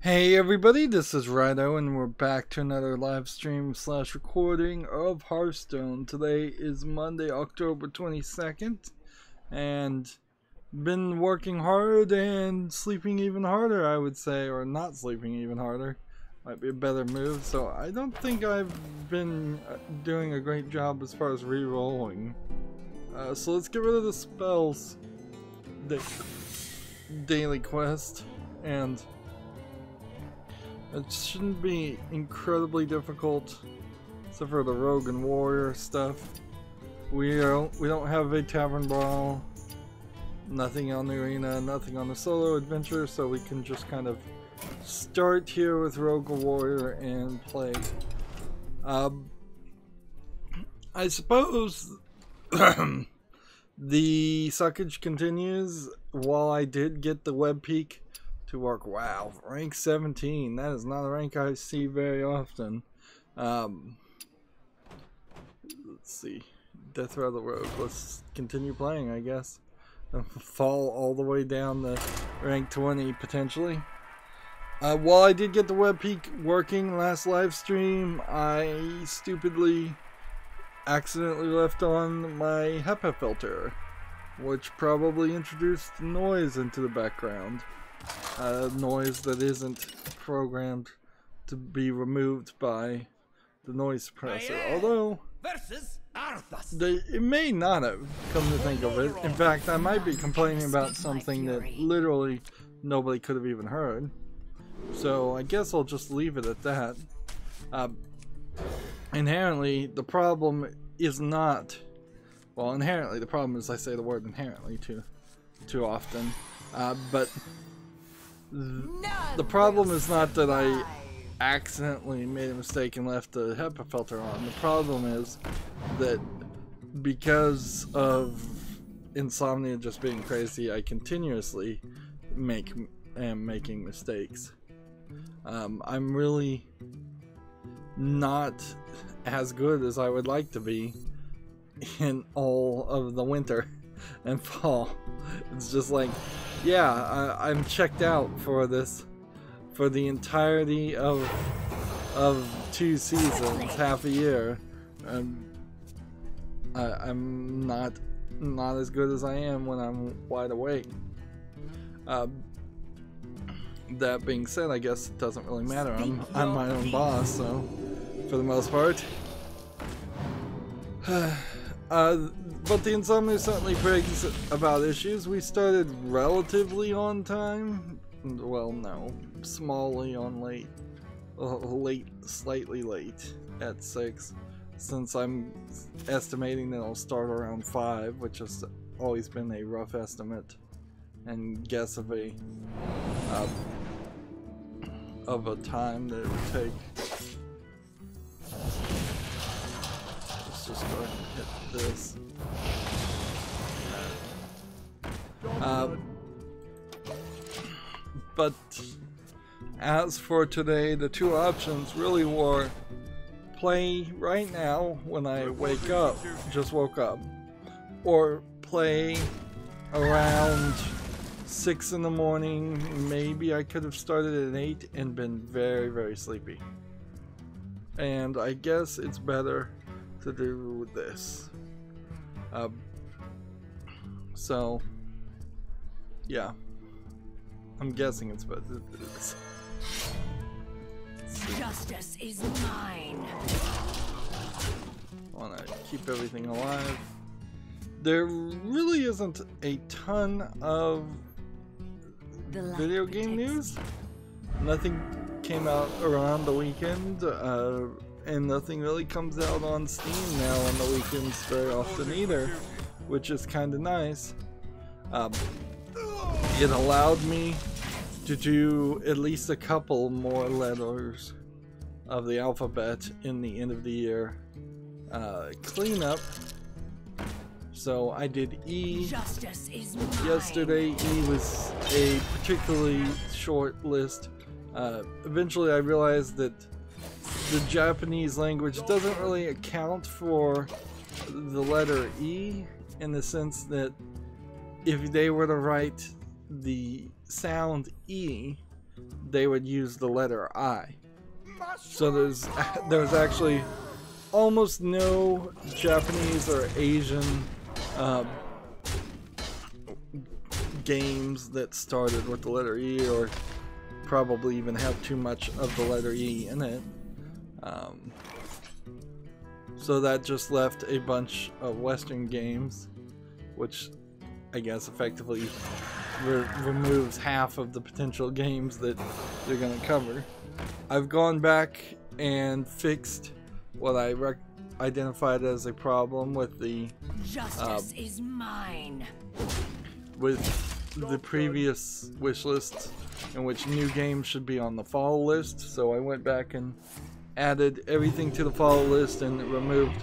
Hey everybody, this is Rydo and we're back to another live stream / recording of Hearthstone. Today is Monday, October 22nd, and been working hard and sleeping even harder, I would say, or not sleeping even harder. Might be a better move, so I don't think I've been doing a great job as far as re-rolling. So let's get rid of the spells daily quest, and it shouldn't be incredibly difficult, except for the rogue and warrior stuff. We don't have a tavern brawl, nothing on the arena, nothing on the solo adventure, so we can just kind of start here with rogue or warrior and play. I suppose the suckage continues. While I did get the web peak to work, wow, rank 17, that is not a rank I see very often. Let's see, Death Rattle Rogue, let's continue playing, I guess. Fall all the way down to rank 20 potentially. While I did get the web peak working last live stream, I stupidly accidentally left on my HEPA filter, which probably introduced noise into the background. Noise that isn't programmed to be removed by the noise suppressor. Although, it may not have, come to think of it. In fact, I might be complaining about something that literally nobody could have even heard. So I guess I'll just leave it at that. Inherently, the problem is not... Well, inherently, the problem is I say the word inherently too often. But the problem is not that I accidentally made a mistake and left the HEPA filter on. The problem is that because of insomnia just being crazy, I continuously am making mistakes. I'm really not as good as I would like to be in all of the winter and fall. It's just like, yeah, I'm checked out for this, for the entirety of 2 seasons, half a year. I'm not as good as I am when I'm wide awake. That being said, I guess it doesn't really matter. I'm my own boss, so for the most part. But the insomnia certainly brings about issues. We started relatively on time. Well, no, smallly on late, slightly late at 6. Since I'm estimating that I'll start around 5, which has always been a rough estimate and guess of a time that it would take. Let's just go ahead and hit this. But as for today, the 2 options really were play right now when I wake up, just woke up, or play around 6 in the morning. Maybe I could have started at 8 and been very, very sleepy. And I guess it's better to do this. So, yeah. I'm guessing it's better to do this. Justice is mine. I want to keep everything alive. There really isn't a ton of video game news. Nothing came out around the weekend, and nothing really comes out on Steam now on the weekends very often either, which is kind of nice. It allowed me to do at least a couple more letters of the alphabet in the end of the year cleanup. So I did E yesterday. E was a particularly short list. Eventually I realized that the Japanese language doesn't really account for the letter E, in the sense that if they were to write the sound E, they would use the letter I. So there's actually almost no Japanese or Asian games that started with the letter E, or probably even have too much of the letter E in it. So that just left a bunch of Western games, which I guess effectively removes half of the potential games that they're going to cover. I've gone back and fixed what I identified as a problem with the Justice is mine. With the previous wish list, in which new games should be on the fall list. So I went back and added everything to the fall list and removed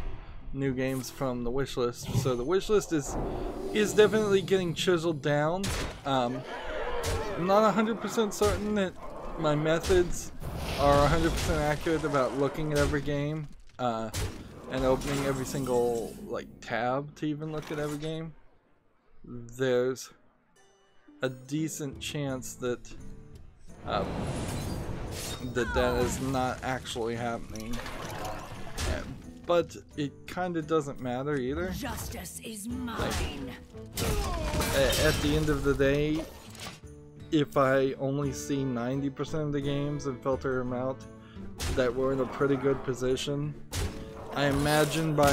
new games from the wish list. So the wish list is definitely getting chiseled down. I'm not 100% certain that my methods are 100% accurate about looking at every game and opening every single tab to even look at every game. There's a decent chance that that is not actually happening, but it kind of doesn't matter either. Justice is mine. At the end of the day, if I only see 90% of the games and filter them out, that we're in a pretty good position. I imagine by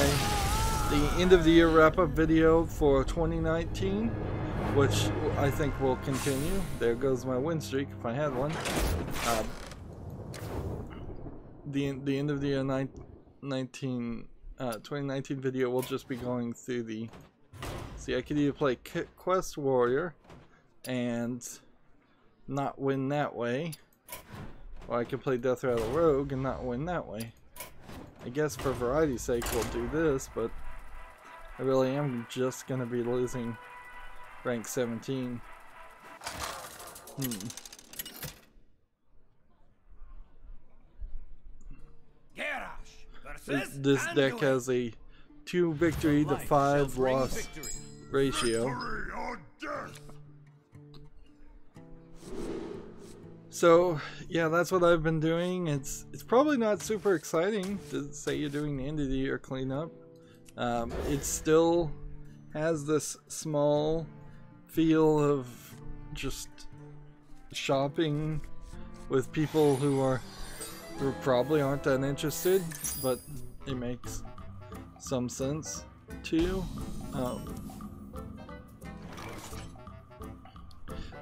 the end of the year wrap-up video for 2019, which I think will continue. There goes my win streak if I had one. The end of the year 2019 video will just be going through the... See, I could either play Quest Warrior and not win that way, or I could play Death Rattle Rogue and not win that way. I guess for variety's sake we'll do this, but I really am just going to be losing rank 17. This deck has a 2 victory to 5 loss ratio. So yeah, that's what I've been doing. It's probably not super exciting to say you're doing the end of the year cleanup. It still has this small feel of just shopping with people who probably aren't that interested, but it makes some sense too.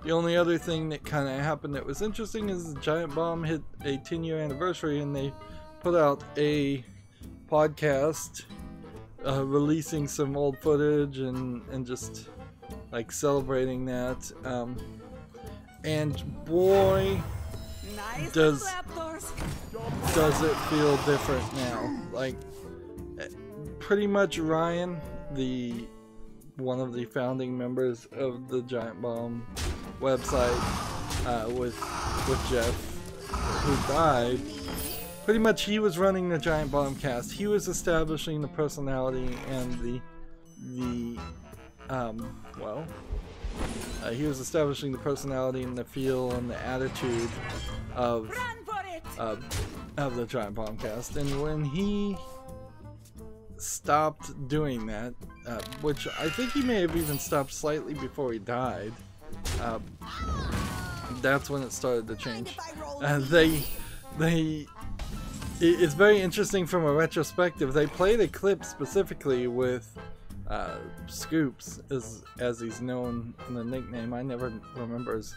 The only other thing that kind of happened that was interesting is the Giant Bomb hit a 10-year anniversary, and they put out a podcast releasing some old footage and just celebrating that. And boy, does it feel different now. Pretty much Ryan, one of the founding members of the Giant Bomb website, with Jeff, who died, pretty much he was running the Giant Bomb cast. He was establishing the personality and he was establishing the personality and the feel and the attitude of the Giant Bomb cast. And when he stopped doing that, which I think he may have even stopped slightly before he died, that's when it started to change. It's very interesting from a retrospective. They played a clip specifically with Scoops, as he's known in the nickname. I never remember his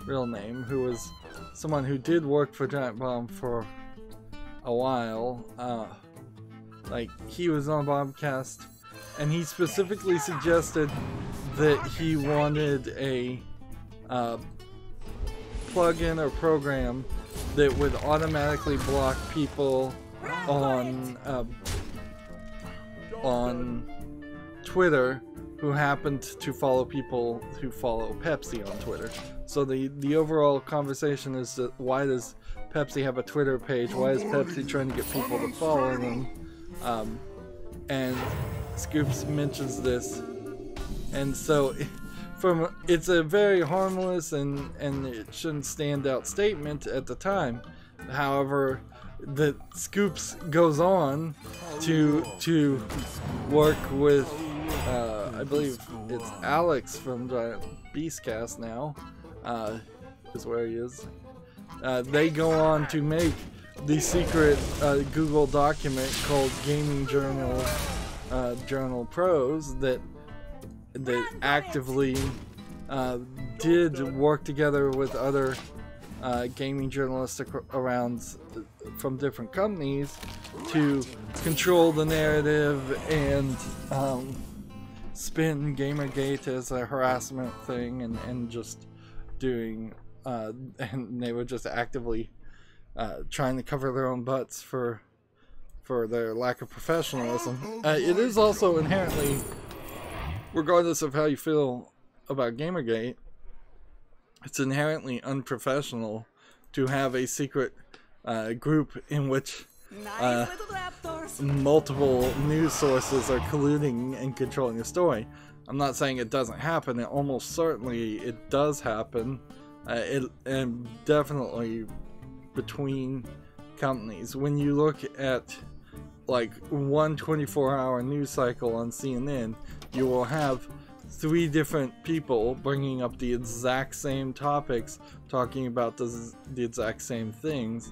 real name, who was someone who did work for Giant Bomb for a while. He was on Bombcast, and he specifically suggested that he wanted a plugin or program that would automatically block people on Twitter who happened to follow people who follow Pepsi on Twitter. So the overall conversation is that why does Pepsi have a Twitter page? Why is Pepsi trying to get people to follow them? And Scoops mentions this, and so it's a very harmless and it shouldn't stand out statement at the time. However, the Scoops goes on to work with I believe it's Alex from Giant Beastcast now, is where he is. They go on to make the secret Google document called Gaming Journal Pros that actively did work together with other gaming journalists around from different companies to control the narrative and spin Gamergate as a harassment thing and just doing and they were just actively trying to cover their own butts for their lack of professionalism. It is also inherently, regardless of how you feel about Gamergate, it's inherently unprofessional to have a secret group in which multiple news sources are colluding and controlling the story. I'm not saying it doesn't happen. It almost certainly it does happen. And definitely between companies. When you look at like one 24-hour news cycle on CNN, you will have 3 different people bringing up the exact same topics, talking about the exact same things.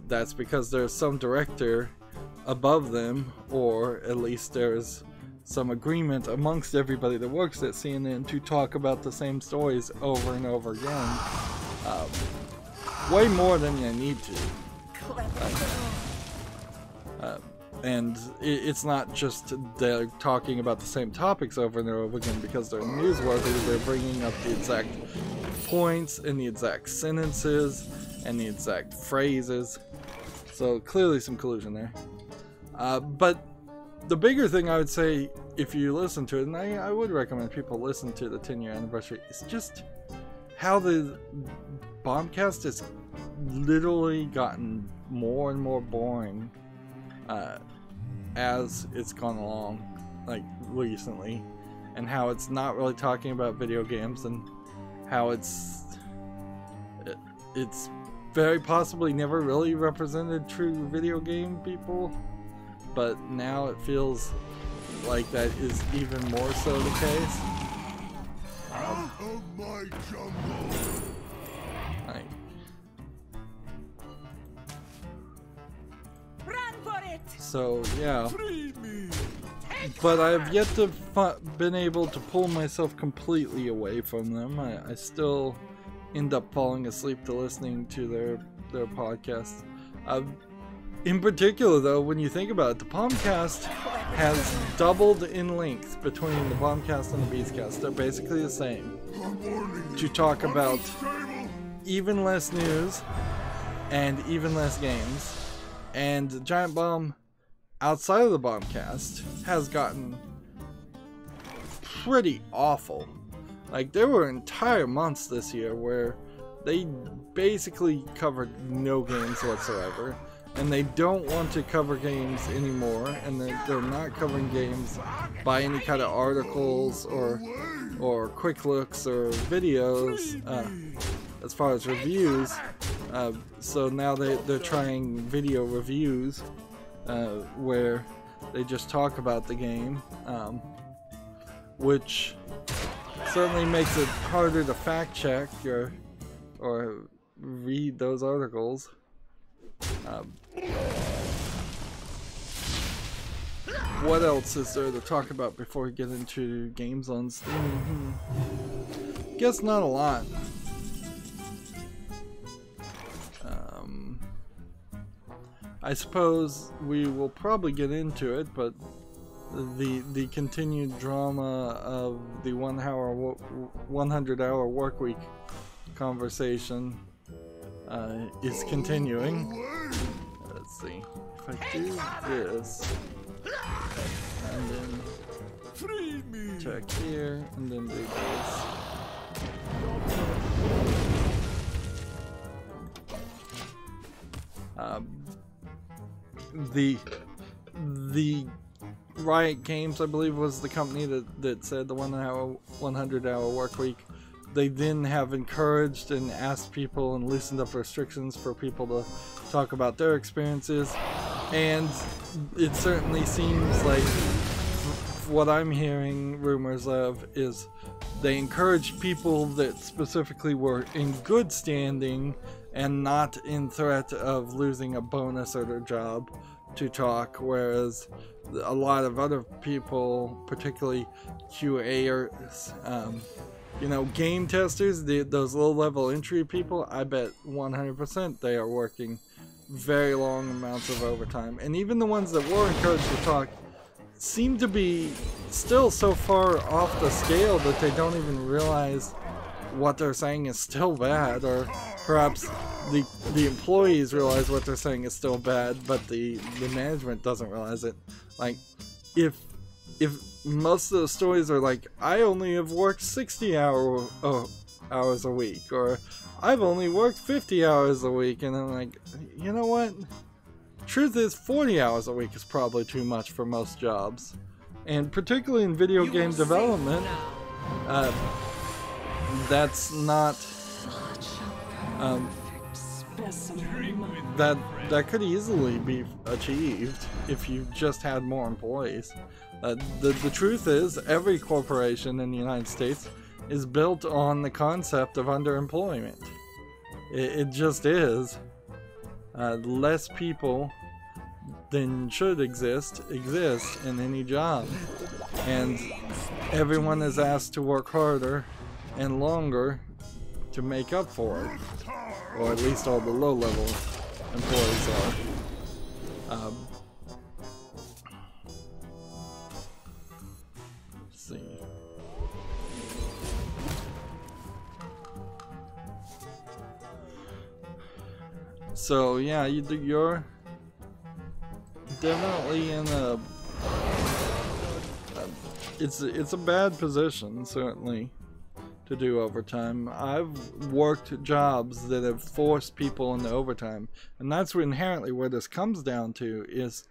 That's because there's some director above them, or at least there's some agreement amongst everybody that works at CNN to talk about the same stories over and over again. Way more than you need to. And it's not just they're talking about the same topics over and over again because they're newsworthy. They're bringing up the exact points and the exact sentences and the exact phrases. So clearly some collusion there. But the bigger thing I would say, if you listen to it, and I would recommend people listen to the 10-year anniversary, is just how the Bombcast has literally gotten more and more boring as it's gone along, like recently, and how it's not really talking about video games, and how it's very possibly never really represented true video game people, but now it feels like that is even more so the case. Out of my jungle. Run for it! So yeah, Free me. but I've yet to been able to pull myself completely away from them. I still end up falling asleep to listening to their podcasts. In particular, though, when you think about it, the Bombcast has doubled in length between the Bombcast and the Beastcast. They're basically the same. To talk about even less news and even less games. And Giant Bomb, outside of the Bombcast, has gotten pretty awful. Like, there were entire months this year where they basically covered no games whatsoever. And they don't want to cover games anymore, and they're not covering games by any kind of articles or quick looks or videos as far as reviews. So now they're trying video reviews where they just talk about the game, which certainly makes it harder to fact check or read those articles. What else is there to talk about before we get into games on Steam? Guess not a lot. I suppose we will probably get into it, but the continued drama of the 100-hour work week conversation is continuing. Let's see if I do this and then check here and then do this. The Riot Games, I believe, was the company that said the 100-hour work week. They then have encouraged and asked people and loosened up restrictions for people to talk about their experiences. And it certainly seems like what I'm hearing rumors of is they encouraged people that specifically were in good standing and not in threat of losing a bonus or their job to talk, whereas a lot of other people, particularly QAers, you know, game testers, those low-level entry people, I bet 100% they are working very long amounts of overtime. And even the ones that were encouraged to talk seem to be still so far off the scale that they don't even realize what they're saying is still bad, or perhaps the employees realize what they're saying is still bad, but the management doesn't realize it. Like, if most of the stories are like, I only have worked 60 hours a week, or I've only worked 50 hours a week, and I'm like, you know what? Truth is, 40 hours a week is probably too much for most jobs, and particularly in video game development, that's not that could easily be achieved if you just had more employees. The truth is, every corporation in the United States is built on the concept of underemployment. It just is. Less people than should exist in any job, and everyone is asked to work harder and longer to make up for it, or at least all the low-level employees are. Let's see. So yeah, you're definitely in a it's a bad position, certainly, to do overtime. I've worked jobs that have forced people into overtime, and that's inherently where this comes down to, is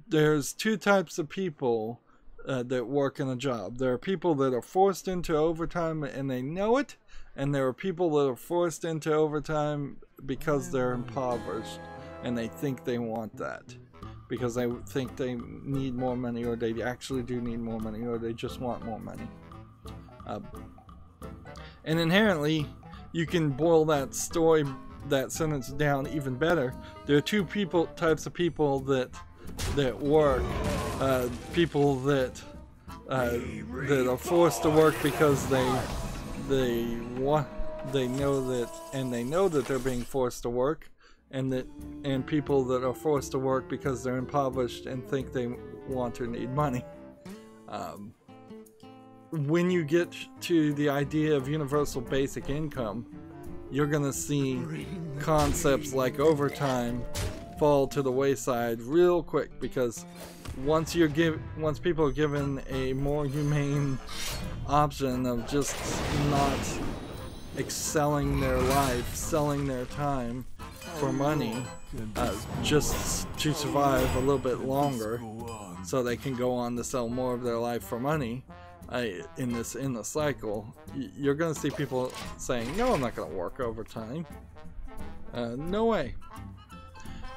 there's two types of people that work in a job. There are people that are forced into overtime and they know it, and there are people that are forced into overtime because they're impoverished and they think they want that, because they think they need more money, or they actually do need more money, or they just want more money. And inherently, you can boil that sentence down even better. There are two types of people that work. People that are forced to work because they know that they're being forced to work, and people that are forced to work because they're impoverished and think they want or need money. When you get to the idea of universal basic income, you're gonna see concepts like overtime fall to the wayside real quick, because once people are given a more humane option of just not excelling their life, selling their time for money, just to survive a little bit longer so they can go on to sell more of their life for money, in the cycle, you're gonna see people saying, no, I'm not gonna work overtime. No way.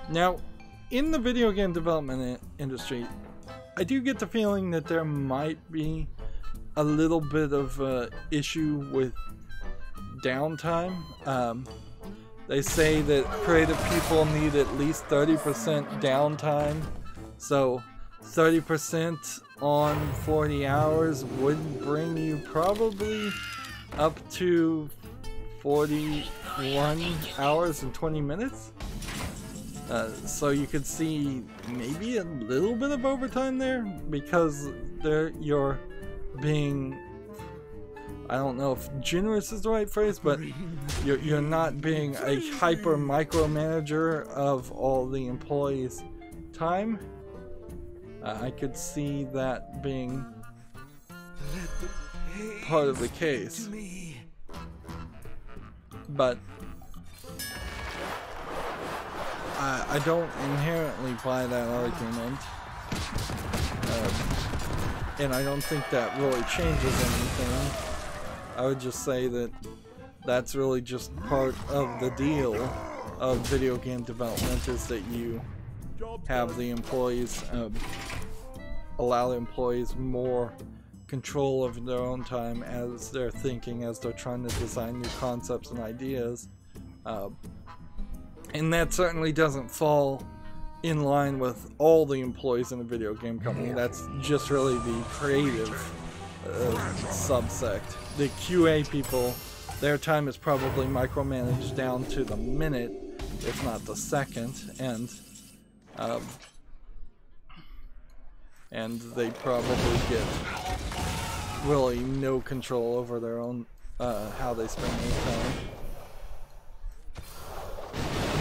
Now, in the video game development industry, I do get the feeling that there might be a little bit of issue with downtime. They say that creative people need at least 30% downtime, so 30% on 40 hours would bring you probably up to 41 hours and 20 minutes. So you could see maybe a little bit of overtime there, because you're being, I don't know if generous is the right phrase, but you're not being a hyper micromanager of all the employees' time. I could see that being part of the case, but I don't inherently buy that argument. And I don't think that really changes anything. I would just say that that's really just part of the deal of video game development, is that you have the employees, allow the employees more control over their own time as they're thinking, as they're trying to design new concepts and ideas. And that certainly doesn't fall in line with all the employees in a video game company. That's just really the creative subsect. The QA people, their time is probably micromanaged down to the minute, if not the second, and they probably get really no control over their own how they spend their time.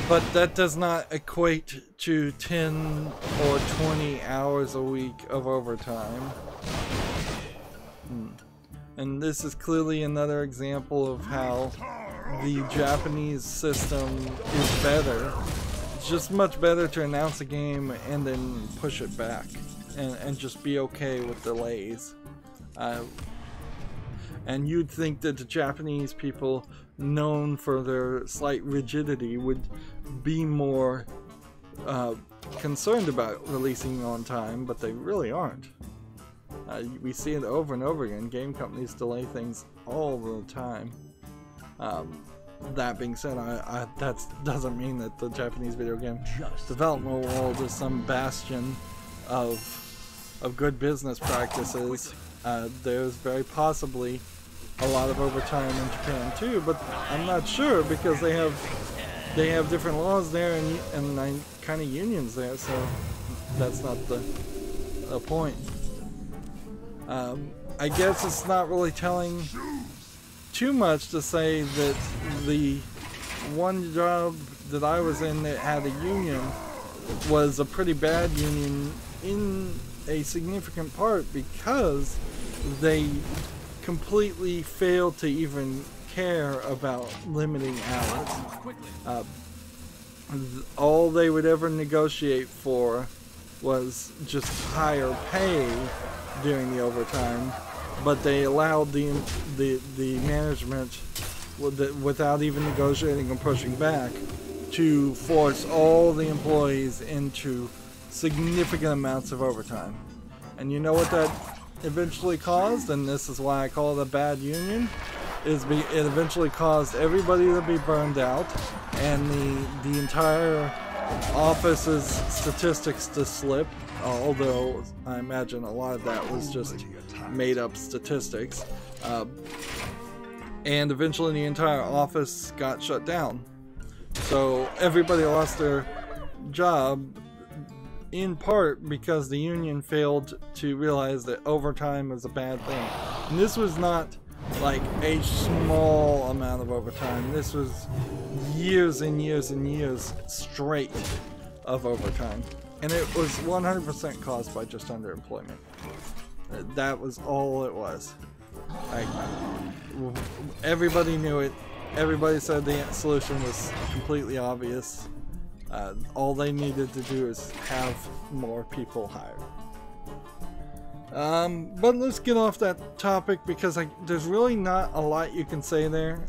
But that does not equate to 10 or 20 hours a week of overtime. And this is clearly another example of how the Japanese system is better. It's just much better to announce a game and then push it back and just be okay with delays. And you'd think that the Japanese people, known for their slight rigidity, would be more concerned about releasing on time, but they really aren't. We see it over and over again. Game companies delay things all the time. That being said, that doesn't mean that the Japanese video game development world is some bastion of good business practices. There's very possibly a lot of overtime in Japan too, but I'm not sure, because they have different laws there and kind of unions there, so that's not the point. I guess it's not really telling too much to say that the one job that I was in that had a union was a pretty bad union in a significant part because they completely failed to even care about limiting hours. All they would ever negotiate for was just higher pay during the overtime, but they allowed the management, without even negotiating and pushing back, to force all the employees into significant amounts of overtime. And you know what that eventually caused, and this is why I call it a bad union, it eventually caused everybody to be burned out, and the entire office's statistics to slip, although I imagine a lot of that was just made up statistics, and eventually the entire office got shut down. So everybody lost their job, in part because the union failed to realize that overtime was a bad thing. And this was not like a small amount of overtime. This was years and years and years straight of overtime. And it was 100% caused by just underemployment. That was all it was. Like, everybody knew it. Everybody said the solution was completely obvious. All they needed to do is have more people hired. But let's get off that topic, because there's really not a lot you can say there.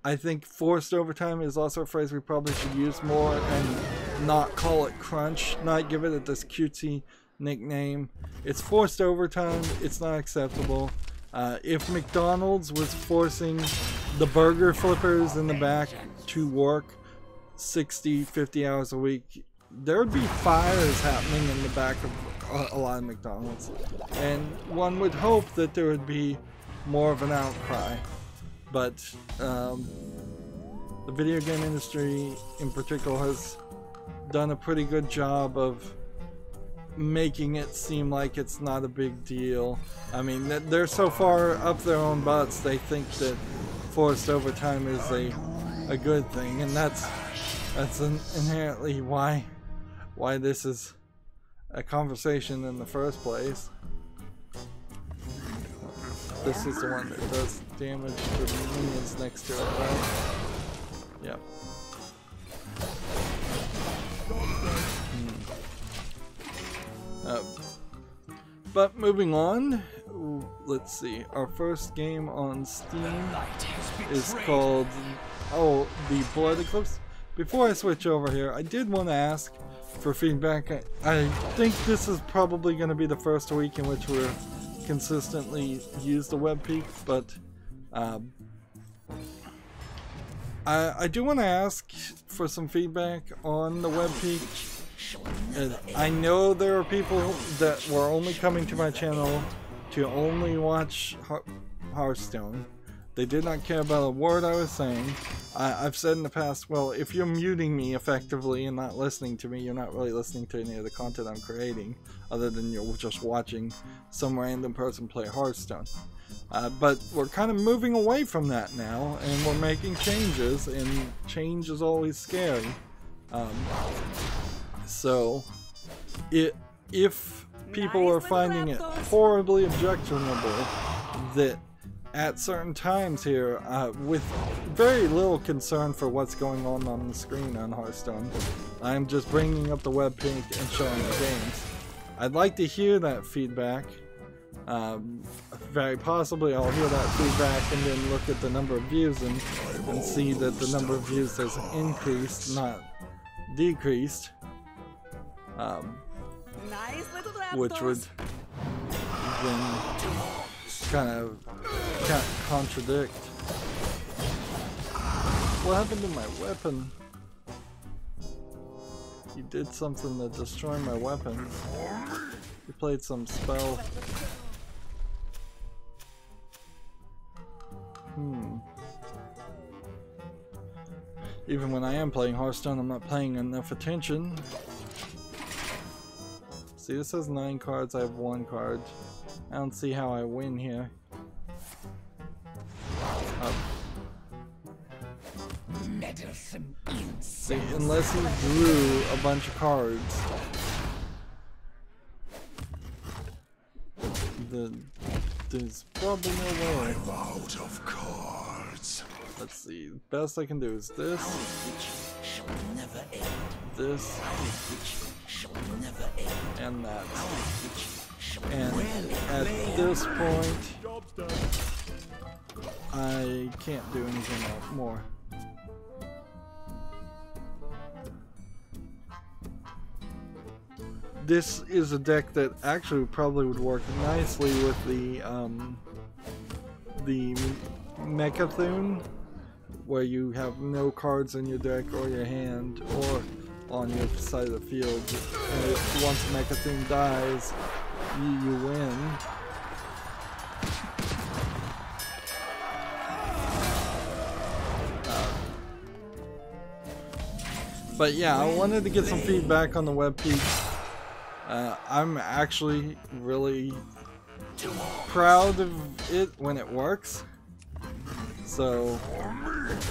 I think forced overtime is also a phrase we probably should use more and not call it crunch, not give it this cutesy nickname. It's forced overtime. It's not acceptable. If McDonald's was forcing the burger flippers in the back to work 60, 50 hours a week, there would be fires happening in the back of a lot of McDonald's. And one would hope that there would be more of an outcry. But the video game industry in particular has done a pretty good job of making it seem like it's not a big deal. I mean, they're so far up their own butts, they think that forced overtime is a good thing, and that's inherently why this is a conversation in the first place. This is the one that does damage to the minions next to it, right? Yep. But moving on, let's see. Our first game on Steam is called the Blood Eclipse. Before I switch over here, I did want to ask for feedback. I think this is probably going to be the first week in which we're consistently use the WebPeak, but I do want to ask for some feedback on the WebPeak. I know there are people that were only coming to my channel to only watch Hearthstone. They did not care about a word I was saying. I've said in the past, well, if you're muting me effectively and not listening to me, you're not really listening to any of the content I'm creating, other than you're just watching some random person play Hearthstone. But we're kind of moving away from that now, and we're making changes, and change is always scary. So, if people are finding it horribly objectionable that at certain times here, with very little concern for what's going on the screen on Hearthstone, I'm just bringing up the WebPeak and showing the games. I'd like to hear that feedback. Very possibly I'll hear that feedback and then look at the number of views and see that the number of views has increased, not decreased. Which would then kind of contradict. What happened to my weapon? You did something to destroy my weapon. You played some spell. Even when I am playing Hearthstone, I'm not paying enough attention. See, this has 9 cards, I have 1 card. I don't see how I win here. See, unless he drew a bunch of cards, there's probably no way. I'm out of cards. Let's see, the best I can do is this, this, and that. And at this point, I can't do anything more. This is a deck that actually probably would work nicely with the Mechathune, where you have no cards in your deck or your hand or on your side of the field. And once Mechathune dies, you win. But yeah, I wanted to get some feedback on the WebPeak. I'm actually really proud of it when it works. So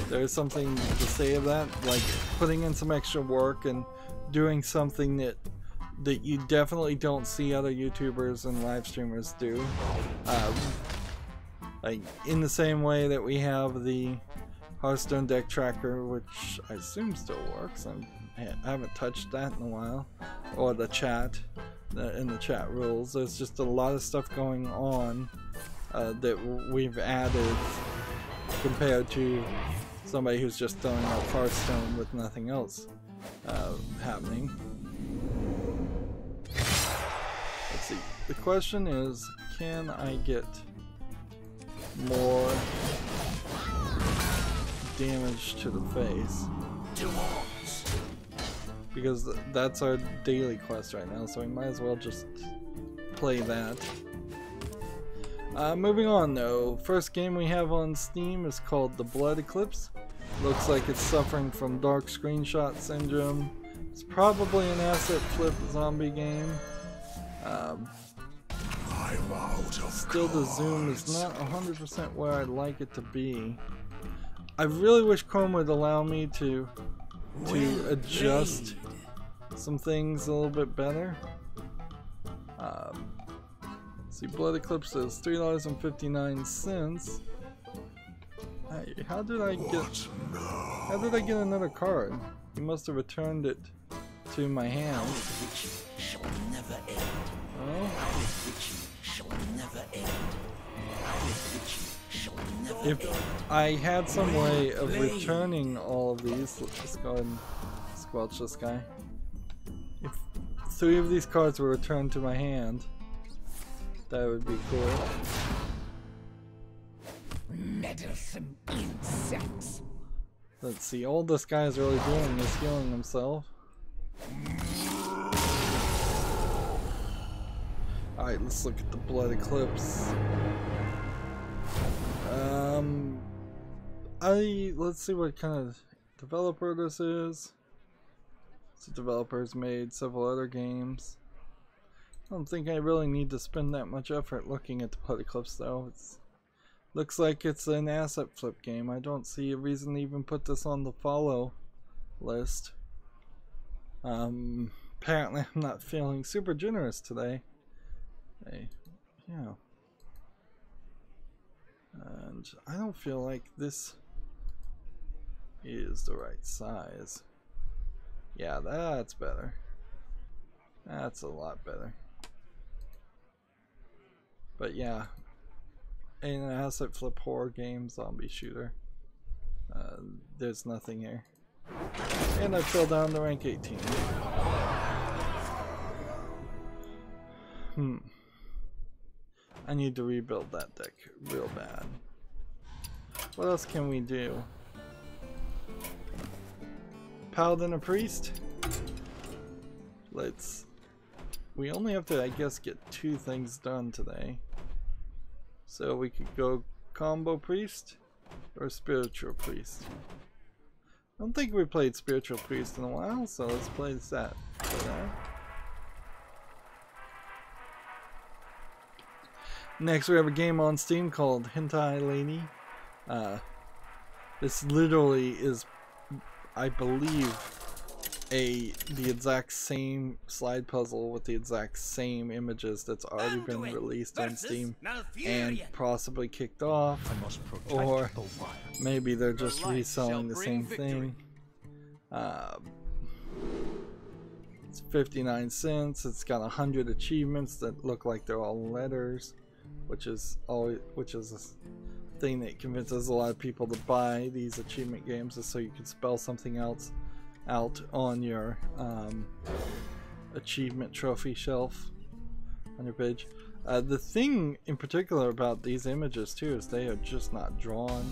there's something to say of that, like putting in some extra work and doing something that you definitely don't see other YouTubers and live streamers do. Like in the same way that we have the Hearthstone deck tracker, which I assume still works. I haven't touched that in a while. Or the chat, in the chat rules. There's just a lot of stuff going on that we've added compared to somebody who's just throwing out Hearthstone with nothing else happening. Let's see. The question is, can I get more damage to the face? Because that's our daily quest right now, so we might as well just play that. Moving on though, first game we have on Steam is called The Blood Eclipse. Looks like it's suffering from dark screenshot syndrome. It's probably an asset flip zombie game. Still the zoom is not 100% where I'd like it to be. I really wish Chrome would allow me to adjust some things a little bit better. See, Blood Eclipse is $3.59. Hey, how did I get another card? He must have returned it to my hand. Oh. If I had some way of returning all of these, let's just go ahead and squelch this guy. If 3 of these cards were returned to my hand, that would be cool. Meddlesome insects. Let's see, all this guy is really doing is healing himself. Alright, let's look at the Blood Eclipse. Let's see what kind of developer this is. The developer's made several other games. I don't think I really need to spend that much effort looking at the Blood Eclipse though. Looks like it's an asset flip game. I don't see a reason to even put this on the follow list. Apparently I'm not feeling super generous today. Yeah. And I don't feel like this is the right size. Yeah, that's better. That's a lot better. But yeah, an asset flip horror game, zombie shooter. There's nothing here. And I fell down to rank 18. I need to rebuild that deck real bad. What else can we do? Paladin or Priest? We only have to, I guess, get 2 things done today. So we could go Combo Priest or Spiritual Priest. I don't think we played Spiritual Priest in a while, so let's play that. Next we have a game on Steam called Hentai Lady. This literally is, I believe, the exact same slide puzzle with the exact same images that's already been released on Steam and possibly kicked off, or maybe they're just reselling the same thing. It's 59 cents. It's got 100 achievements that look like they're all letters, which is a thing that convinces a lot of people to buy these achievement games, is so you can spell something else out on your achievement trophy shelf on your page. The thing in particular about these images too is they are just not drawn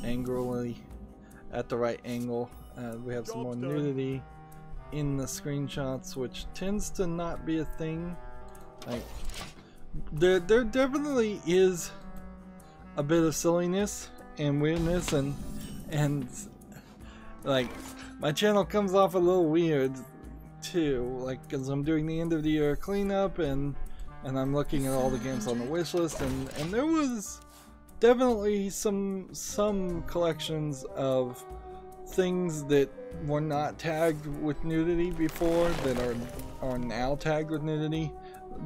angrily at the right angle. We have some more nudity in the screenshots, which tends to not be a thing. Like there definitely is a bit of silliness and weirdness, and like my channel comes off a little weird too, like because I'm doing the end of the year cleanup and I'm looking at all the games on the wish list, and there was definitely some collections of things that were not tagged with nudity before that are now tagged with nudity.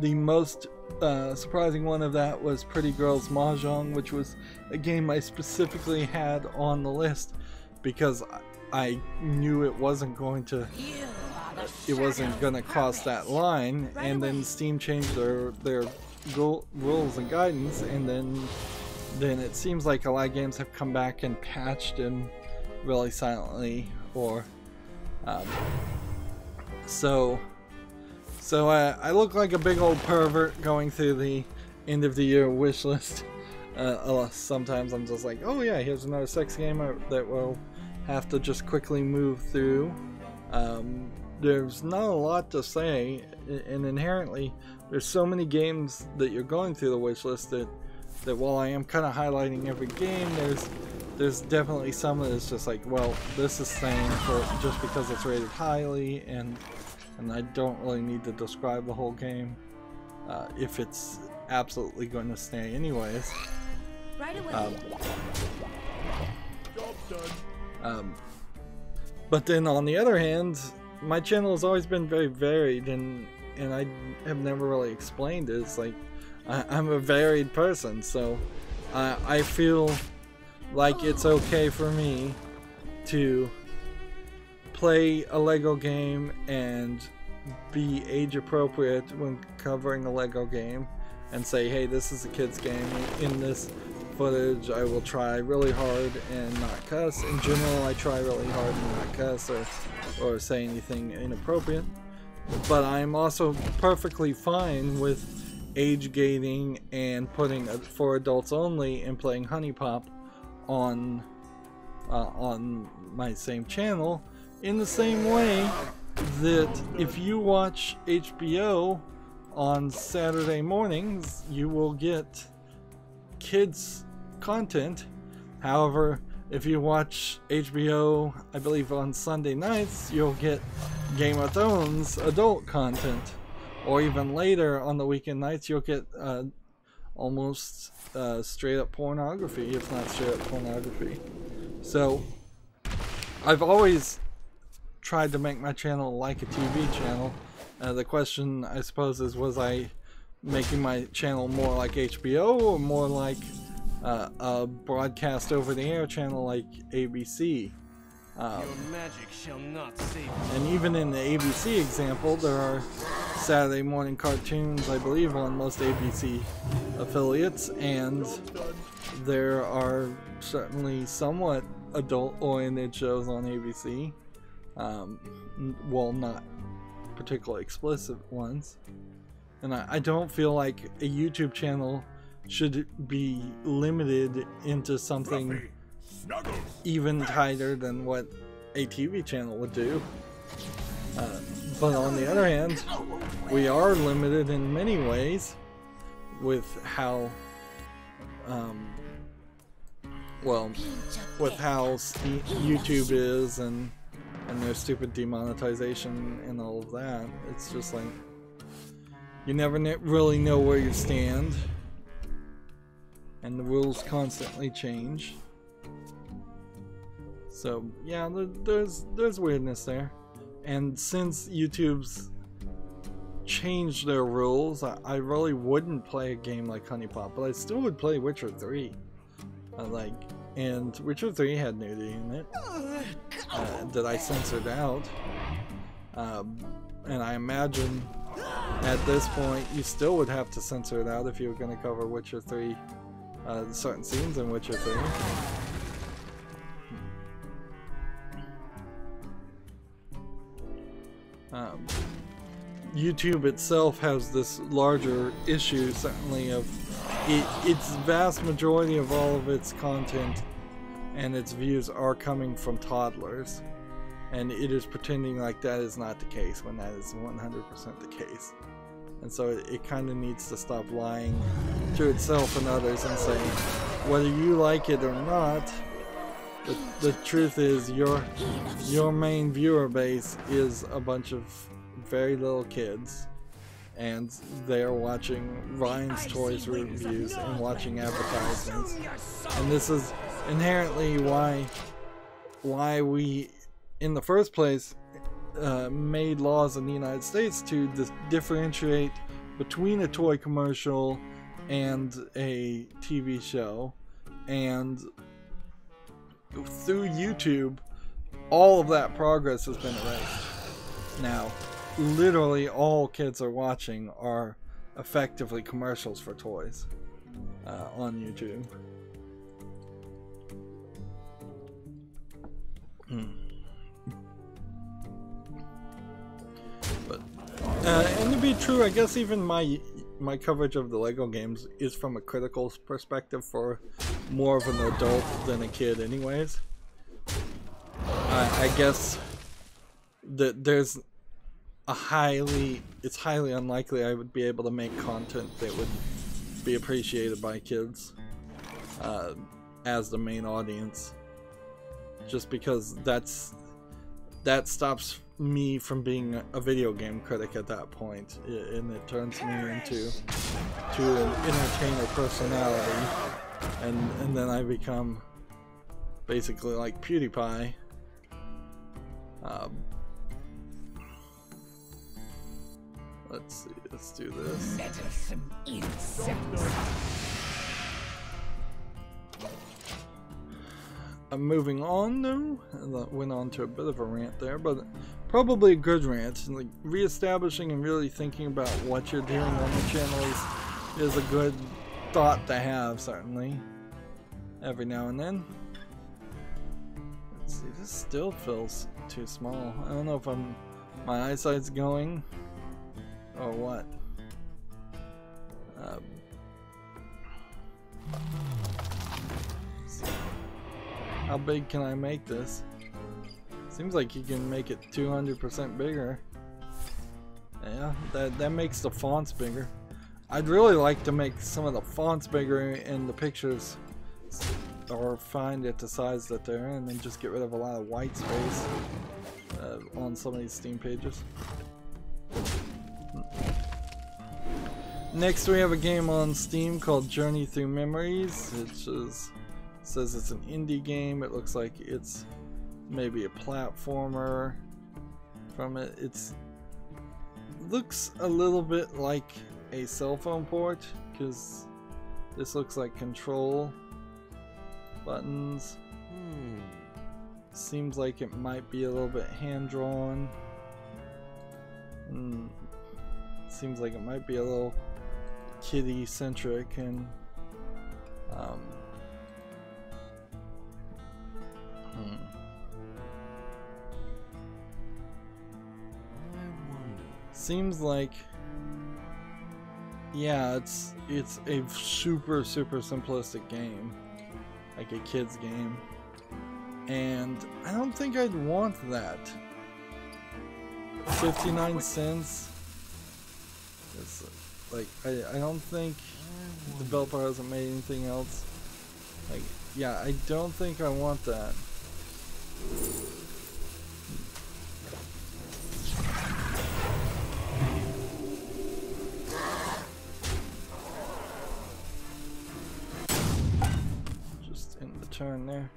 The most surprising one of that was Pretty Girls Mahjong, which was a game I specifically had on the list because I knew it wasn't going to cross that line, and then Steam changed their rules and guidance, and then it seems like a lot of games have come back and patched in really silently, or so I look like a big old pervert going through the end of the year wish list. Sometimes I'm just like, oh yeah, here's another sex game that we'll have to just quickly move through. There's not a lot to say, and inherently there's so many games that you're going through the wish list that while I am kind of highlighting every game, there's definitely some that is just like, well, this is staying for just because it's rated highly, and I don't really need to describe the whole game if it's absolutely going to stay anyways. Right away. But then on the other hand, my channel has always been very varied, and I have never really explained it. It's like I'm a varied person, so I feel like it's okay for me to play a Lego game and be age appropriate when covering a Lego game and say, hey, this is a kid's game. In this footage I will try really hard and not cuss. In general, I try really hard and not cuss or say anything inappropriate. But I'm also perfectly fine with age gating and putting for adults only and playing Honey Pop on my same channel, in the same way that if you watch HBO on Saturday mornings, you will get kids content. However, if you watch HBO, I believe on Sunday nights, you'll get Game of Thrones adult content. Or even later on the weekend nights, you'll get almost straight up pornography, if not straight up pornography. So I've always tried to make my channel like a TV channel. The question, I suppose, is, was I making my channel more like HBO or more like a broadcast over the air channel like ABC? Your magic shall not save you. And even in the ABC example, there are Saturday morning cartoons, I believe, on most ABC affiliates, and there are certainly somewhat adult-oriented shows on ABC. Well, not particularly explicit ones. And I don't feel like a YouTube channel should be limited into something even tighter than what a TV channel would do. But on the other hand, we are limited in many ways with how YouTube is and their stupid demonetization and all of that. It's just like you never really know where you stand, and the rules constantly change. So yeah, there's weirdness there. And since YouTube's changed their rules, I really wouldn't play a game like Honey Pop, but I still would play Witcher 3. And Witcher 3 had nudity in it that I censored out. And I imagine at this point you still would have to censor it out if you were going to cover Witcher 3, certain scenes in Witcher 3. YouTube itself has this larger issue, certainly, of its vast majority of all of its content and its views are coming from toddlers, and it is pretending like that is not the case when that is 100% the case. And so it kind of needs to stop lying to itself and others and saying, whether you like it or not, the truth is your main viewer base is a bunch of very little kids, and they're watching Ryan's Toys reviews and watching advertisements. And this is inherently why we, in the first place, made laws in the United States to differentiate between a toy commercial and a TV show. And through YouTube, all of that progress has been erased. Now, literally all kids are watching are effectively commercials for toys on YouTube. But and to be true, I guess even my coverage of the Lego games is from a critical perspective for more of an adult than a kid anyways. I guess that it's highly unlikely I would be able to make content that would be appreciated by kids as the main audience, just because that stops me from being a video game critic at that point, and it turns me into an entertainer personality, and then I become basically like PewDiePie. Let's see, let's do this. Meddlesome insects. Moving on though, I went on to a bit of a rant there, but probably a good rant. Like reestablishing and really thinking about what you're doing on the channel is a good thought to have, certainly, every now and then. Let's see, this still feels too small. I don't know if my eyesight's going or what. How big can I make this? Seems like you can make it 200% bigger. Yeah, that makes the fonts bigger. I'd really like to make some of the fonts bigger in the pictures, or find it the size that they're in and just get rid of a lot of white space on some of these Steam pages. Next we have a game on Steam called Journey Through Memories. Says it's an indie game. It looks like it's maybe a platformer from it. Looks a little bit like a cell phone port, because this looks like control buttons. Seems like it might be a little bit hand-drawn. Seems like it might be a little kiddie-centric, and seems like, yeah, it's a super simplistic game, like a kid's game, and I don't think I'd want that. 59 cents. It's like, I don't think the developer hasn't made anything else. Like, yeah, I don't think I want that. Just in the turn there.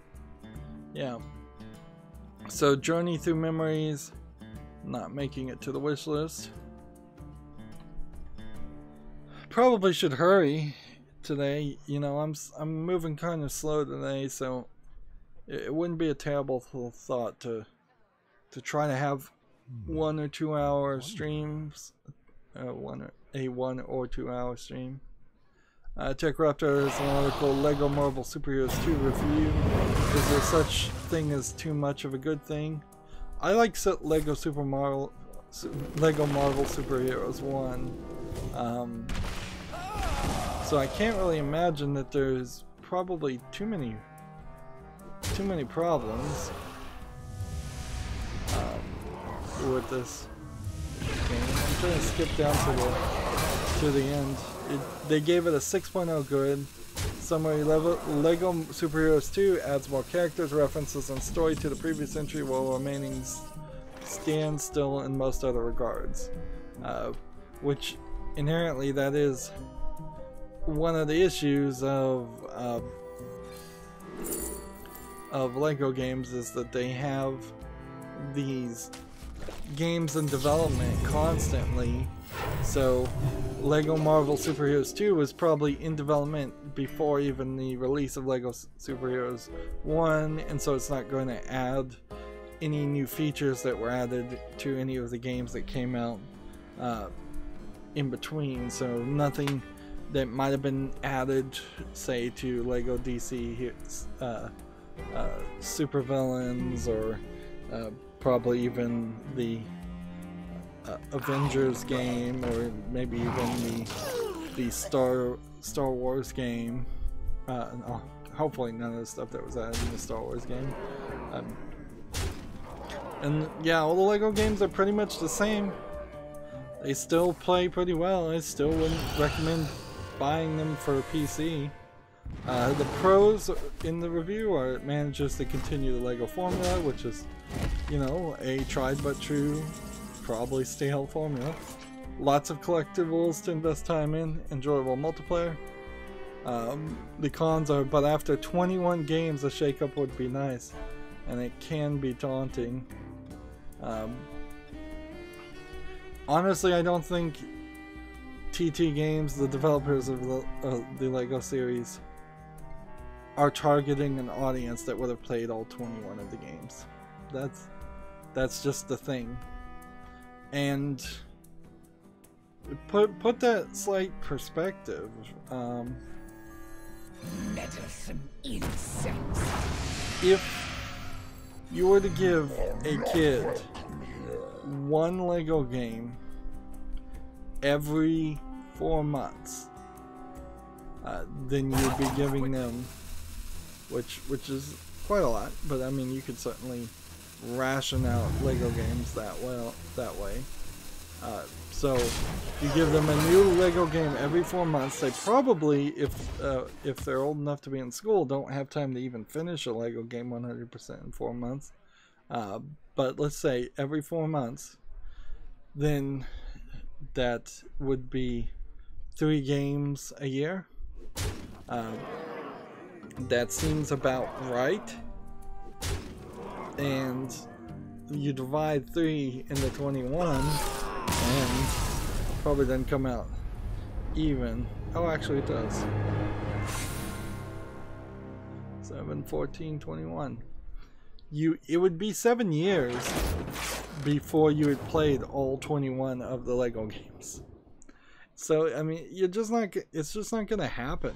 Yeah. So Journey Through Memories, not making it to the wish list. Probably should hurry today. You know, I'm moving kind of slow today, so it wouldn't be a terrible thought to try to have 1 or 2 hour streams, a 1 or 2 hour stream. Tech Raptor is an article, Lego Marvel Superheroes 2 review. Is there such thing as too much of a good thing? I like Lego Marvel Superheroes 1. So I can't really imagine that there's probably too many problems with this game. I'm trying to skip down to the end. They gave it a 6.0 good. Summary: Lego Superheroes 2 adds more characters, references, and story to the previous entry while remaining standstill in most other regards. Which inherently that is one of the issues of Lego games, is that they have these games in development constantly. So Lego Marvel Superheroes 2 was probably in development before even the release of Lego Superheroes 1, and so it's not going to add any new features that were added to any of the games that came out in between. So nothing that might have been added, say, to Lego DC Supervillains, or probably even the Avengers game, or maybe even the Star Wars game. Hopefully none of the stuff that was added in the Star Wars game. And yeah, all the Lego games are pretty much the same. They still play pretty well. I still wouldn't recommend buying them for a PC. The pros in the review are it manages to continue the Lego formula, which is, you know, a tried but true, probably stale formula. Lots of collectibles to invest time in, enjoyable multiplayer. The cons are, but after 21 games a shakeup would be nice, and it can be daunting. Honestly, I don't think TT Games, the developers of the Lego series, are targeting an audience that would have played all 21 of the games. That's just the thing. And put that slight perspective. Meddlesome insects. If you were to give a kid one Lego game every 4 months, then you'd be giving them, which is quite a lot, but I mean, you could certainly ration out Lego games that way. So you give them a new Lego game every 4 months. They probably, if they're old enough to be in school, don't have time to even finish a Lego game 100% in 4 months. But let's say every 4 months, then that would be 3 games a year. That seems about right. And you divide 3 into 21, and probably doesn't come out even. Oh, actually it does. 7, 14, 21. It would be 7 years before you had played all 21 of the Lego games. So I mean, it's just not gonna happen.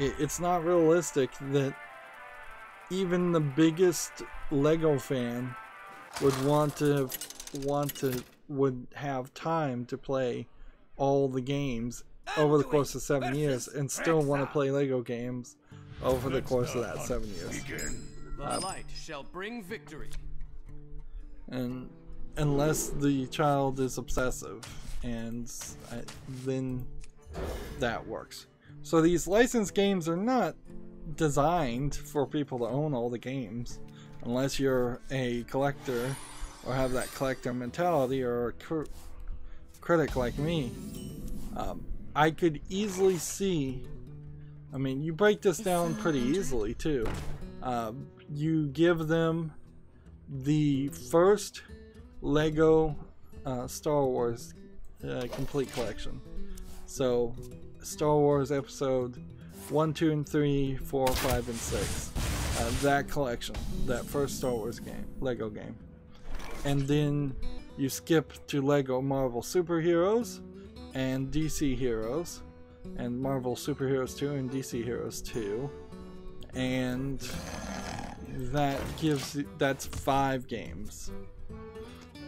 It's not realistic that even the biggest Lego fan would have time to play all the games over the course of 7 years and still want to play Lego games over the course of that 7 years. The light shall bring victory. And unless the child is obsessive, and then that works. So these licensed games are not designed for people to own all the games, unless you're a collector or have that collector mentality, or a critic like me. I could easily see, I mean, you break this down pretty easily too. You give them the first Lego Star Wars complete collection. So Star Wars episode 1, 2, and 3, 4, 5, and 6. That collection, that first Star Wars game, Lego game. And then you skip to Lego Marvel Superheroes and DC Heroes, and Marvel Superheroes 2 and DC Heroes 2. And that's 5 games.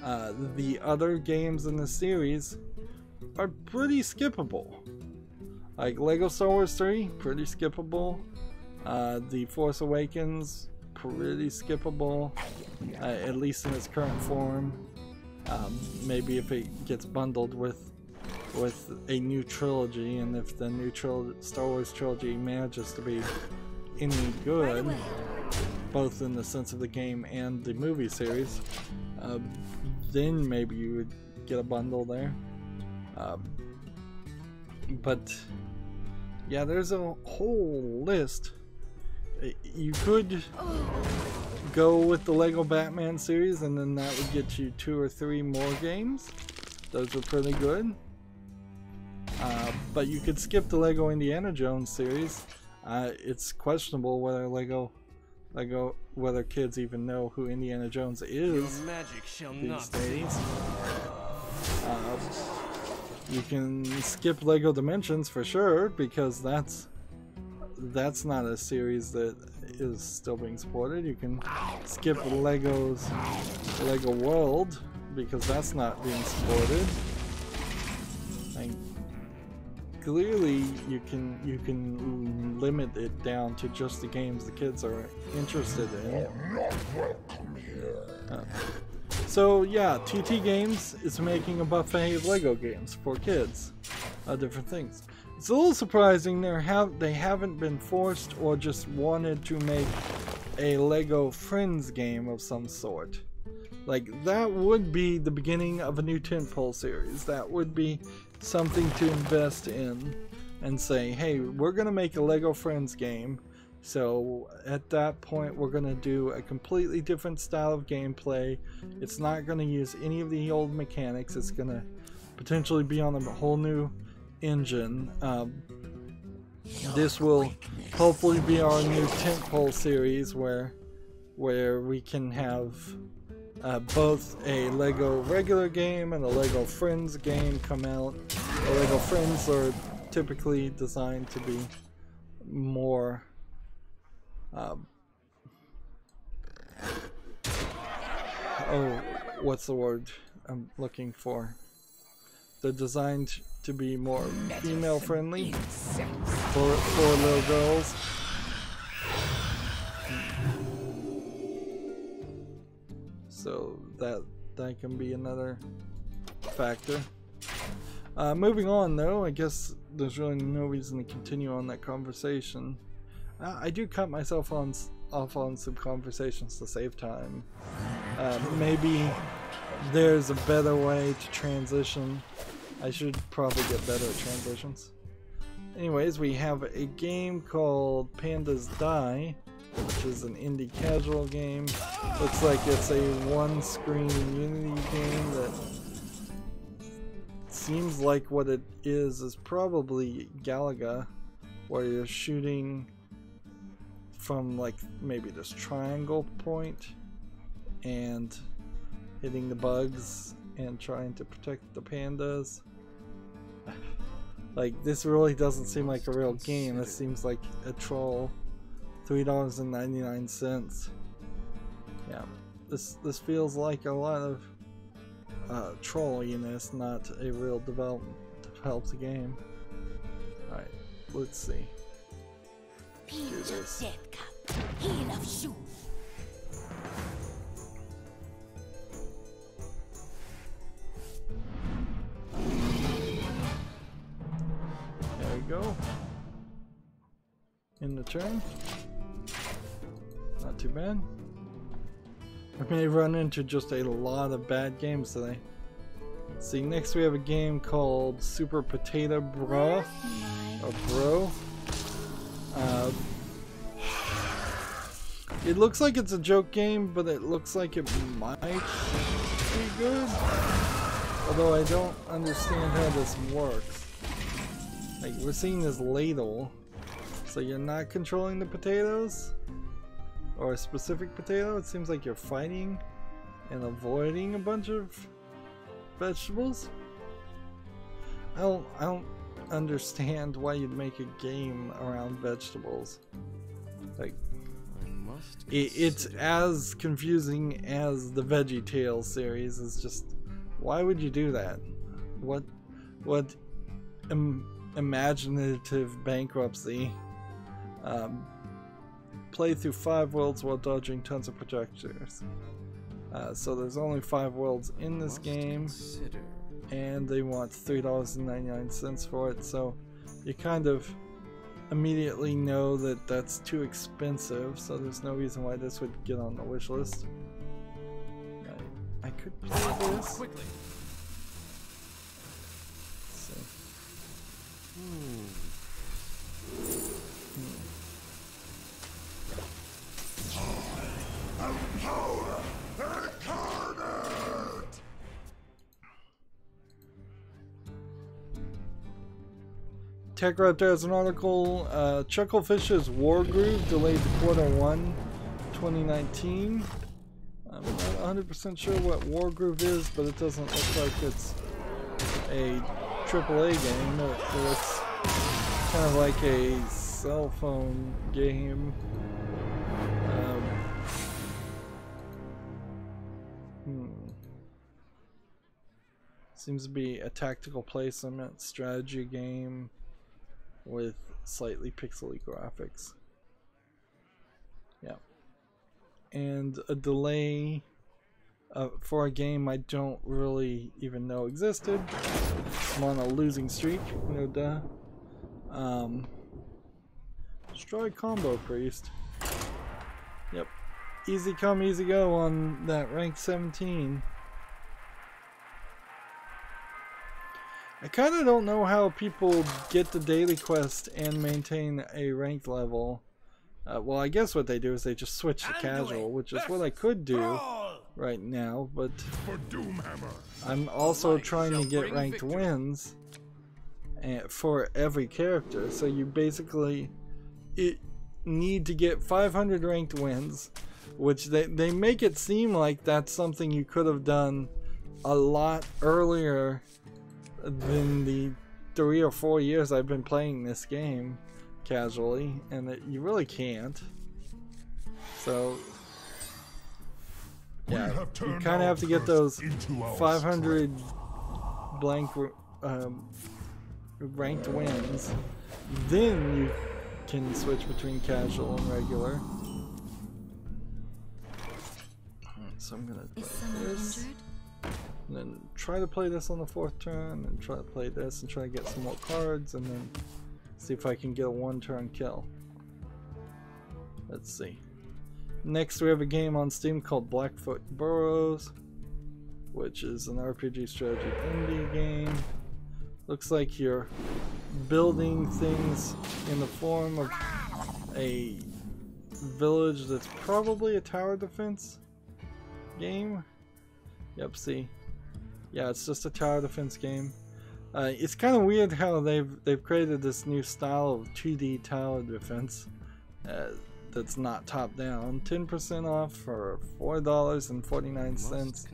The other games in the series are pretty skippable. Like Lego Star Wars 3, pretty skippable. The Force Awakens, pretty skippable, at least in its current form. Maybe if it gets bundled with a new trilogy, and if the new Star Wars trilogy manages to be any good, both in the sense of the game and the movie series, then maybe you would get a bundle there. But yeah, there's a whole list. You could go with the Lego Batman series, and then that would get you 2 or 3 more games. Those are pretty good. But you could skip the Lego Indiana Jones series. It's questionable whether kids even know who Indiana Jones is these days. You can skip Lego Dimensions for sure, because that's not a series that is still being supported. You can skip Lego World, because that's not being supported. And clearly you can limit it down to just the games the kids are interested in. So yeah, TT Games is making a buffet of Lego games for kids, different things. It's a little surprising they haven't been forced or just wanted to make a Lego Friends game of some sort. Like, that would be the beginning of a new tentpole series. That would be something to invest in and say, hey, we're gonna make a Lego Friends game. So at that point, we're going to do a completely different style of gameplay. It's not going to use any of the old mechanics. It's going to potentially be on a whole new engine. this will hopefully be our new tentpole series where we can have both a Lego regular game and a Lego Friends game come out. The Lego Friends are typically designed to be more what's the word I'm looking for? They're designed to be more female friendly for little girls. So that can be another factor. Moving on though, I guess there's really no reason to continue on that conversation. I do cut myself off on some conversations to save time. Maybe there's a better way to transition. I should probably get better at transitions. Anyways, we have a game called Pandas Die, which is an indie casual game. Looks like it's a one-screen Unity game that seems like what it is probably Galaga, where you're shooting from like maybe this triangle point and hitting the bugs and trying to protect the pandas. Like, this really doesn't seem like a real game. This seems like a troll. $3.99. Yeah, this feels like a lot of trolliness, not a real developed game. Alright, let's see. Do this. There we go. In the turn. Not too bad. I may run into just a lot of bad games today. Let's see, next we have a game called Super Potato Bro. Or Bro. It looks like it's a joke game, but it looks like it might be good. Although I don't understand how this works. Like, we're seeing this ladle. So you're not controlling the potatoes? Or a specific potato? It seems like you're fighting and avoiding a bunch of vegetables. I don't understand why you'd make a game around vegetables. Like, it's as confusing as the VeggieTales series. It's just, why would you do that? What imaginative bankruptcy? Play through 5 worlds while dodging tons of projectors. So there's only 5 worlds in this game, and they want $3.99 for it, so you kind of immediately know that that's too expensive, so there's no reason why this would get on the wish list. I could play this. Quickly. Let's see. TechRaptor has an article, Chucklefish's Wargroove delayed to Q1 2019. I'm not 100% sure what Wargroove is, but it doesn't look like it's a AAA game. It looks kind of like a cell phone game. Seems to be a tactical placement strategy game with slightly pixely graphics. Yeah. And a delay for a game I don't really even know existed. I'm on a losing streak, no duh. Destroy Combo Priest. Yep. Easy come, easy go on that rank 17. I kind of don't know how people get the daily quest and maintain a ranked level. Well, I guess what they do is they just switch to casual, which is what I could do right now, but I'm also trying to get ranked wins, for every character. So you basically need to get 500 ranked wins, which they make it seem like that's something you could have done a lot earlier than the 3 or 4 years I've been playing this game casually, and that you really can't. So yeah, you kind of have to get those 500 blank ranked wins, then you can switch between casual and regular. So I'm gonna play this, and then try to play this on the 4th turn, and try to play this, and try to get some more cards, and then see if I can get a 1-turn kill. Let's see. Next we have a game on Steam called Blackfoot Burrows, which is an RPG strategy indie game. Looks like you're building things in the form of a village that's probably a tower defense game. Yep, see. Yeah, it's just a tower defense game. It's kind of weird how they've created this new style of 2D tower defense that's not top down. 10% off for $4.49.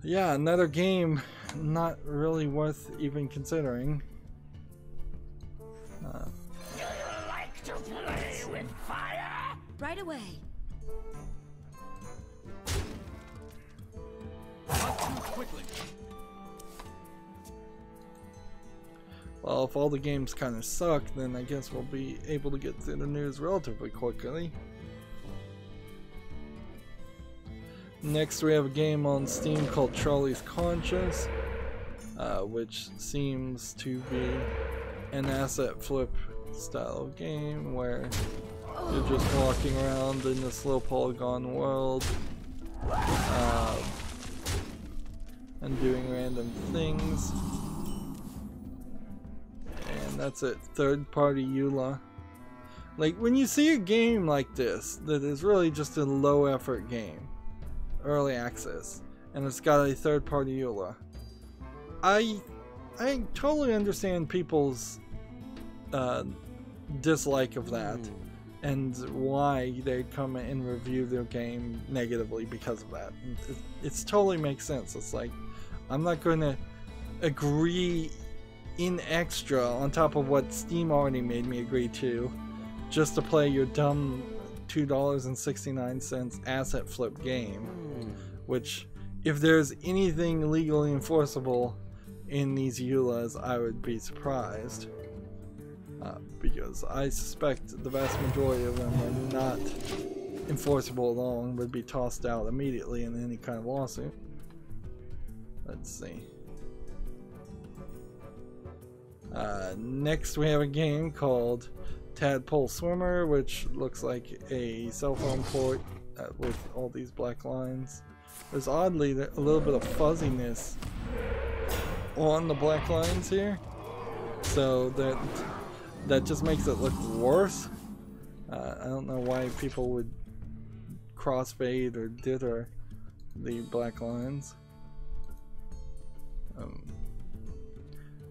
Yeah, another game not really worth even considering. Do you like to play with fire? Right away. Not too quickly. Well, if all the games kind of suck, then I guess we'll be able to get through the news relatively quickly. Next we have a game on Steam called Charlie's Conscious, which seems to be an asset flip style game where you're just walking around in this low polygon world and doing random things. And that's it. Third party EULA. Like, when you see a game like this that is really just a low effort game, early access, and it's got a third party EULA, I totally understand people's dislike of that and why they come and review their game negatively because of that. It totally makes sense. It's like, I'm not going to agree in extra on top of what Steam already made me agree to just to play your dumb $2.69 asset flip game, which, if there's anything legally enforceable in these EULAs, I would be surprised, because I suspect the vast majority of them are not enforceable at all and would be tossed out immediately in any kind of lawsuit. Let's see. Next we have a game called Tadpole Swimmer, which looks like a cell phone port with all these black lines. There's oddly a little bit of fuzziness on the black lines here, so that just makes it look worse. I don't know why people would crossfade or dither the black lines.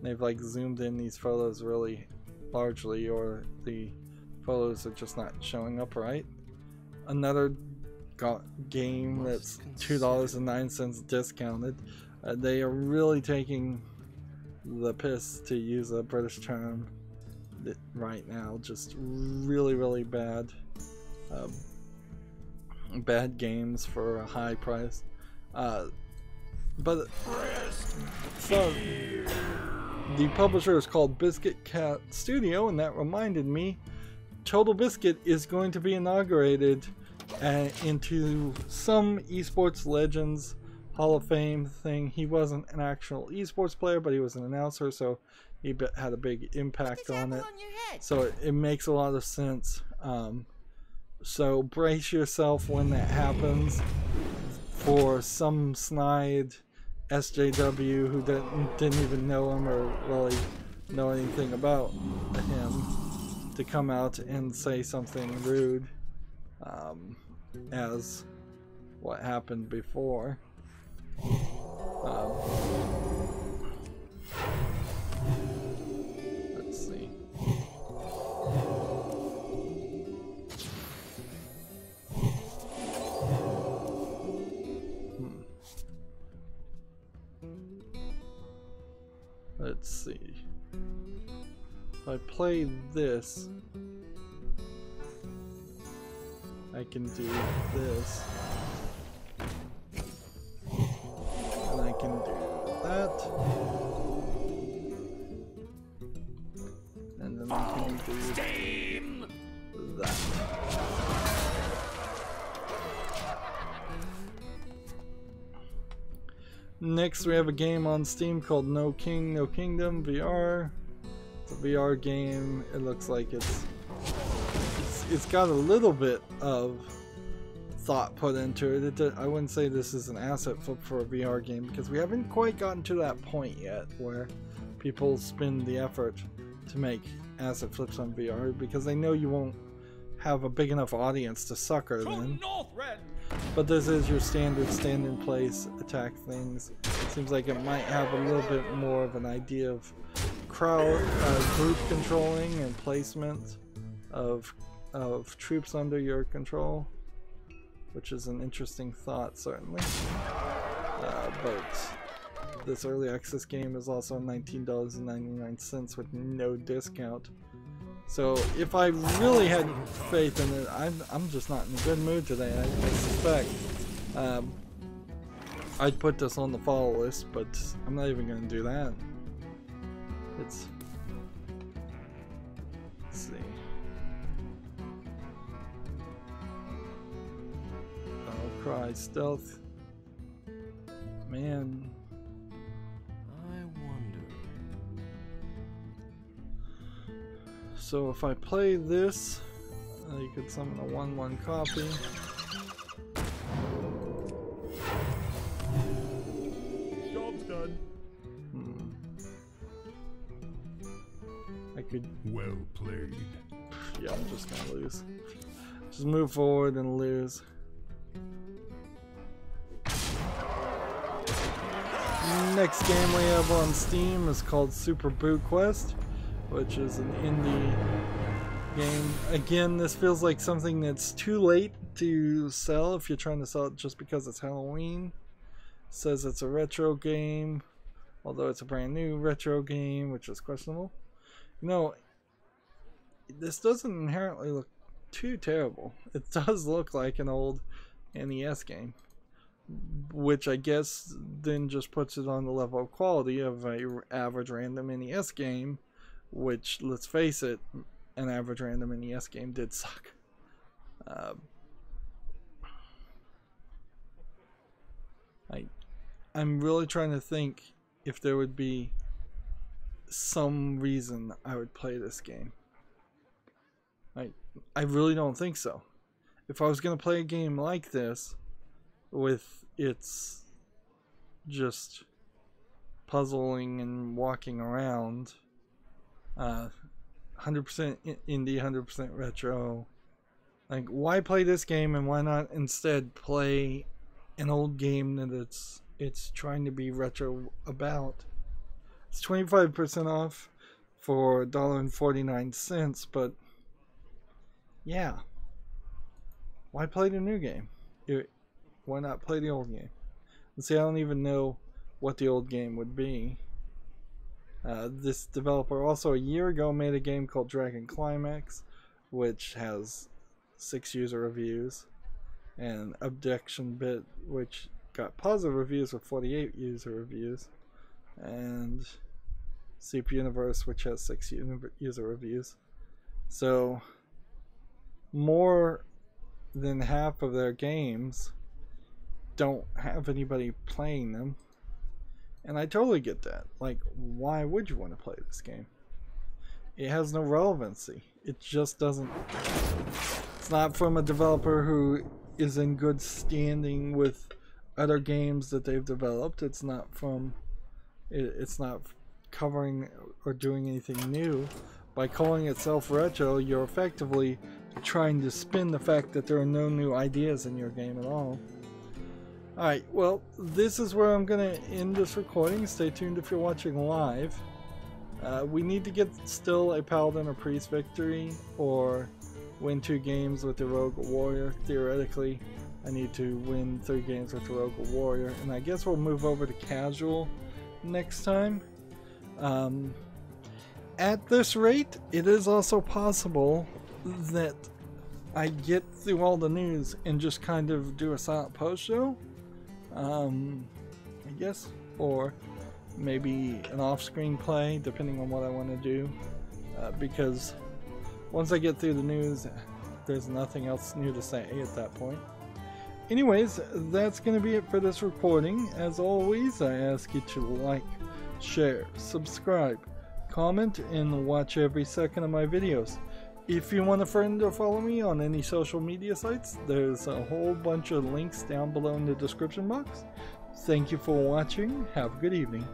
They've like zoomed in these photos really largely, or the photos are just not showing up right. Another game that's $2.09 discounted. They are really taking the piss, to use a British term, right now. Just really bad bad games for a high price. But so the publisher is called Biscuit Cat Studio, and that reminded me, Total Biscuit is going to be inaugurated into some esports legends Hall of Fame thing. He wasn't an actual esports player, but he was an announcer, so he had a big impact on it. So it makes a lot of sense. So brace yourself when that happens for some snide SJW who didn't even know him or really know anything about him to come out and say something rude, as what happened before. Let's see. If I play this, I can do this. And I can do that. And then I can do that. Next, we have a game on Steam called No King, No Kingdom VR. It's a VR game. It looks like it's got a little bit of thought put into it. I wouldn't say this is an asset flip for a VR game because we haven't quite gotten to that point yet where people spend the effort to make asset flips on VR because they know you won't have a big enough audience to sucker then. But this is your standard stand in place, attack things. Seems like it might have a little bit more of an idea of crowd, group controlling and placement of troops under your control, which is an interesting thought certainly. But this early access game is also $19.99 with no discount. So if I really had faith in it, I'm just not in a good mood today. I suspect I'd put this on the follow list, but I'm not even going to do that. Let's see. Oh, cry stealth. Man. So if I play this, you could summon a 1/1 copy. Job's done. I could. Well played. Yeah, I'm just gonna lose. Just move forward and lose. Next game we have on Steam is called Super Boot Quest, which is an indie game. Again, this feels like something that's too late to sell if you're trying to sell it just because it's Halloween. It says it's a retro game, although it's a brand new retro game, which is questionable. You know, this doesn't inherently look too terrible. It does look like an old NES game, which I guess then just puts it on the level of quality of an average random NES game, which, let's face it, an average random NES game did suck. I'm really trying to think if there would be some reason I would play this game. I really don't think so. If I was going to play a game like this with its just puzzling and walking around, 100% indie, 100% retro, like, why play this game and why not instead play an old game that it's trying to be retro about? It's 25% off for $1.49, but yeah, why play the new game? Why not play the old game? And see, I don't even know what the old game would be. This developer also a year ago made a game called Dragon Climax, which has 6 user reviews, and Abduction Bit, which got positive reviews with 48 user reviews, and Soup Universe, which has 6 user reviews. So more than half of their games don't have anybody playing them, and I totally get that. Like, why would you want to play this game? It has no relevancy. It just doesn't. It's not from a developer who is in good standing with other games that they've developed. It's not from. It's not covering or doing anything new. By calling itself retro, you're effectively trying to spin the fact that there are no new ideas in your game at all. Alright, well, this is where I'm going to end this recording. Stay tuned if you're watching live. We need to get still a Paladin or Priest victory, or win 2 games with the Rogue or Warrior. Theoretically, I need to win 3 games with the Rogue or Warrior, and I guess we'll move over to Casual next time. At this rate, it is also possible that I get through all the news and just kind of do a silent post show, I guess, or maybe an off-screen play, depending on what I want to do, because once I get through the news, there's nothing else new to say at that point. Anyways, that's going to be it for this recording. As always, I ask you to like, share, subscribe, comment, and watch every second of my videos. If you want a friend to follow me on any social media sites, there's a whole bunch of links down below in the description box. Thank you for watching. Have a good evening.